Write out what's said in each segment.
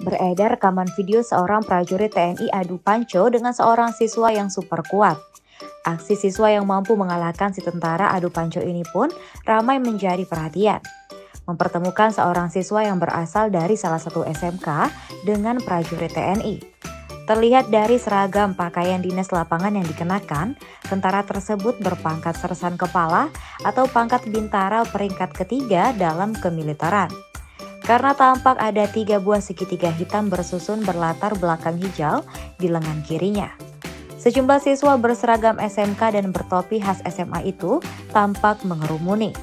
Beredar rekaman video seorang prajurit TNI adu panco dengan seorang siswa yang super kuat. Aksi siswa yang mampu mengalahkan si tentara adu panco ini pun ramai menjadi perhatian. Mempertemukan seorang siswa yang berasal dari salah satu SMK dengan prajurit TNI. Terlihat dari seragam pakaian dinas lapangan yang dikenakan, tentara tersebut berpangkat sersan kepala atau pangkat bintara peringkat ketiga dalam kemiliteran. Karena tampak ada 3 buah segitiga hitam bersusun berlatar belakang hijau di lengan kirinya. Sejumlah siswa berseragam SMK dan bertopi khas SMA itu tampak mengerumuni.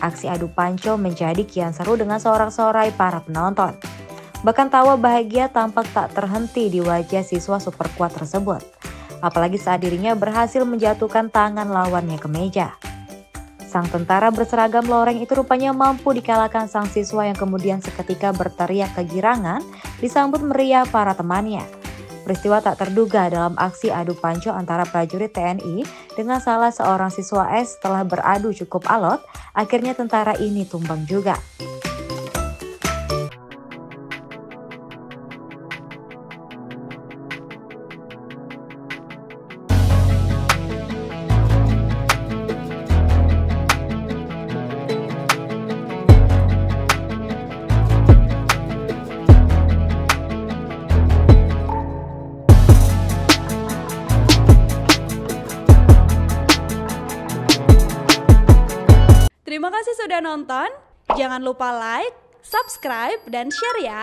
Aksi adu panco menjadi kian seru dengan sorak-sorai para penonton. Bahkan tawa bahagia tampak tak terhenti di wajah siswa super kuat tersebut. Apalagi saat dirinya berhasil menjatuhkan tangan lawannya ke meja. Sang tentara berseragam loreng itu rupanya mampu dikalahkan sang siswa yang kemudian seketika berteriak kegirangan disambut meriah para temannya. Peristiwa tak terduga dalam aksi adu panco antara prajurit TNI dengan salah seorang siswa S setelah beradu cukup alot, akhirnya tentara ini tumbang juga. Terima kasih sudah nonton. Jangan lupa like, subscribe, dan share ya.